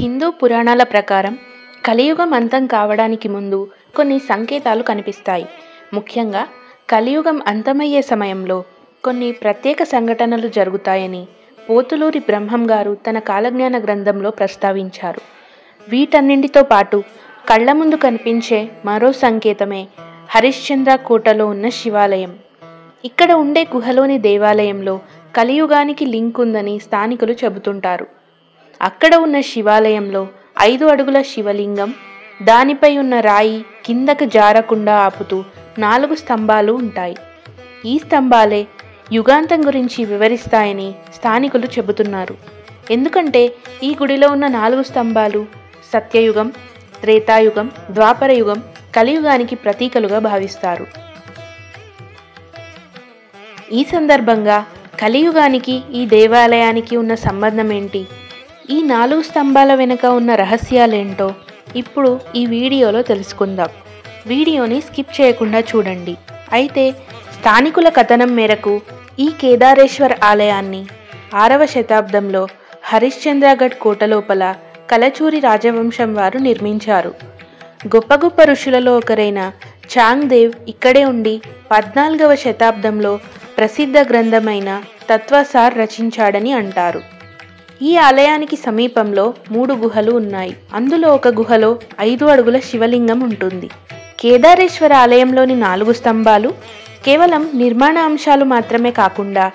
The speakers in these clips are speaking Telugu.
హిందూ పురాణాల ప్రకారం కలియుగం అంతం కావడానికి ముందు కొన్ని సంకేతాలు కనిపిస్తాయి. ముఖ్యంగా కలియుగం అంతమయ్యే సమయంలో కొన్ని ప్రత్యేక సంఘటనలు జరుగుతాయని పోతులూరి బ్రహ్మం గారు తన కాలజ్ఞాన గ్రంథంలో ప్రస్తావించారు. వీటన్నింటితో పాటు కళ్ల ముందు కనిపించే మరో సంకేతమే హరిశ్చంద్ర కోటలో ఉన్న శివాలయం. ఇక్కడ ఉండే గుహలోని దేవాలయంలో కలియుగానికి లింక్ ఉందని స్థానికులు చెబుతుంటారు. అక్కడ ఉన్న శివాలయంలో 5 అడుగుల శివలింగం, దానిపై ఉన్న రాయి కిందకు జారకుండా ఆపుతూ 4 స్తంభాలు ఉంటాయి. ఈ స్తంభాలే యుగాంతం గురించి వివరిస్తాయని స్థానికులు చెబుతున్నారు. ఎందుకంటే ఈ గుడిలో ఉన్న 4 స్తంభాలు సత్యయుగం, త్రేతాయుగం, ద్వాపరయుగం, కలియుగానికి ప్రతీకలుగా భావిస్తారు. ఈ సందర్భంగా కలియుగానికి ఈ దేవాలయానికి ఉన్న సంబంధం ఏంటి, ఈ 4 స్తంభాల వెనుక ఉన్న రహస్యాలేంటో ఇప్పుడు ఈ వీడియోలో తెలుసుకుందాం. వీడియోని స్కిప్ చేయకుండా చూడండి. అయితే స్థానికుల కథనం మేరకు ఈ కేదారేశ్వర్ ఆలయాన్ని 6వ శతాబ్దంలో హరిశ్చంద్రగఢ్ కోట లోపల కలచూరి రాజవంశం వారు నిర్మించారు. గొప్ప గొప్ప ఋషులలో ఒకరైన చాంగ్ దేవ్ ఇక్కడే ఉండి 14వ శతాబ్దంలో ప్రసిద్ధ గ్రంథమైన తత్వసార్ రచించాడని అంటారు. ఈ ఆలయానికి సమీపంలో 3 గుహలు ఉన్నాయి. అందులో ఒక గుహలో 5 అడుగుల శివలింగం ఉంటుంది. కేదారేశ్వర ఆలయంలోని 4 స్తంభాలు కేవలం నిర్మాణ అంశాలు మాత్రమే కాకుండా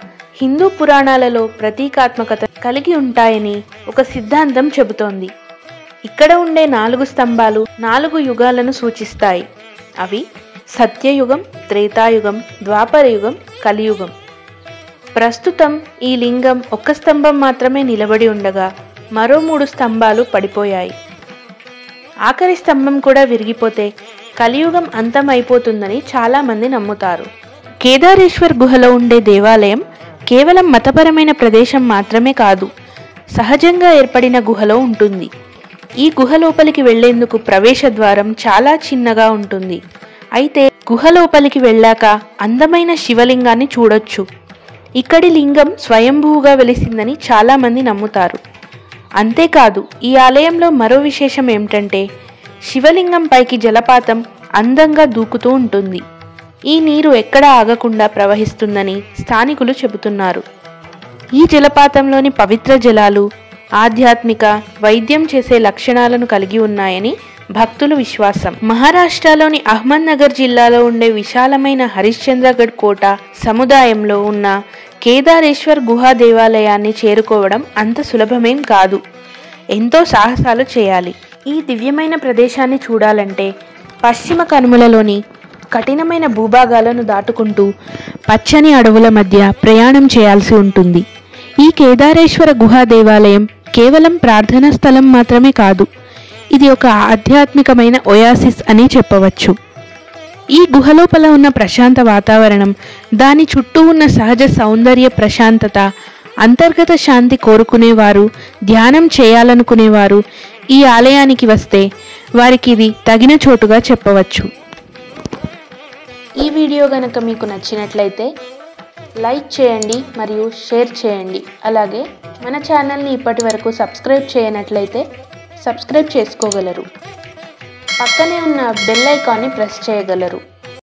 హిందూ పురాణాలలో ప్రతీకాత్మకత కలిగి ఉంటాయని ఒక సిద్ధాంతం చెబుతోంది. ఇక్కడ ఉండే 4 స్తంభాలు 4 యుగాలను సూచిస్తాయి. అవి సత్యయుగం, త్రేతాయుగం, ద్వాపరయుగం, కలియుగం. ప్రస్తుతం ఈ లింగం 1 స్తంభం మాత్రమే నిలబడి ఉండగా మరో 3 స్తంభాలు పడిపోయాయి. ఆఖరి స్తంభం కూడా విరిగిపోతే కలియుగం అంతం అయిపోతుందని చాలామంది నమ్ముతారు. కేదారేశ్వర్ గుహలో ఉండే దేవాలయం కేవలం మతపరమైన ప్రదేశం మాత్రమే కాదు, సహజంగా ఏర్పడిన గుహలో ఉంటుంది. ఈ గుహ లోపలికి వెళ్లేందుకు ప్రవేశ ద్వారం చాలా చిన్నగా ఉంటుంది. అయితే గుహ లోపలికి వెళ్ళాక అందమైన శివలింగాన్ని చూడొచ్చు. ఇక్కడి లింగం స్వయంభూగా వెలిసిందని చాలామంది నమ్ముతారు. అంతేకాదు ఈ ఆలయంలో మరో విశేషం ఏమిటంటే శివలింగం పైకి జలపాతం అందంగా దూకుతూ ఉంటుంది. ఈ నీరు ఎక్కడా ఆగకుండా ప్రవహిస్తుందని స్థానికులు చెబుతున్నారు. ఈ జలపాతంలోని పవిత్ర జలాలు ఆధ్యాత్మిక, వైద్యం చేసే లక్షణాలను కలిగి ఉన్నాయని భక్తుల విశ్వాసం. మహారాష్ట్రలోని అహ్మద్నగర్ జిల్లాలో ఉండే విశాలమైన హరిశ్చంద్రగఢ్ కోట సముదాయంలో ఉన్న కేదారేశ్వర్ గుహా దేవాలయాన్ని చేరుకోవడం అంత సులభమేం కాదు. ఎంతో సాహసాలు చేయాలి. ఈ దివ్యమైన ప్రదేశాన్ని చూడాలంటే పశ్చిమ కనుమలలోని కఠినమైన భూభాగాలను దాటుకుంటూ పచ్చని అడవుల మధ్య ప్రయాణం చేయాల్సి ఉంటుంది. ఈ కేదారేశ్వర గుహా దేవాలయం కేవలం ప్రార్థనా స్థలం మాత్రమే కాదు, ఇది ఒక ఆధ్యాత్మికమైన ఒయాసిస్ అని చెప్పవచ్చు. ఈ గుహలోపల ఉన్న ప్రశాంత వాతావరణం, దాని చుట్టూ ఉన్న సహజ సౌందర్య, ప్రశాంతత, అంతర్గత శాంతి కోరుకునేవారు, ధ్యానం చేయాలనుకునేవారు ఈ ఆలయానికి వస్తే వారికి ఇది తగిన చోటుగా చెప్పవచ్చు. ఈ వీడియో గనక మీకు నచ్చినట్లయితే లైక్ చేయండి మరియు షేర్ చేయండి. అలాగే మన ఛానల్ని ఇప్పటి వరకు సబ్స్క్రైబ్ చేయనట్లయితే సబ్స్క్రైబ్ చేసుకోగలరు. పక్కనే ఉన్న బెల్ ఐకాన్ని ప్రెస్ చేయగలరు.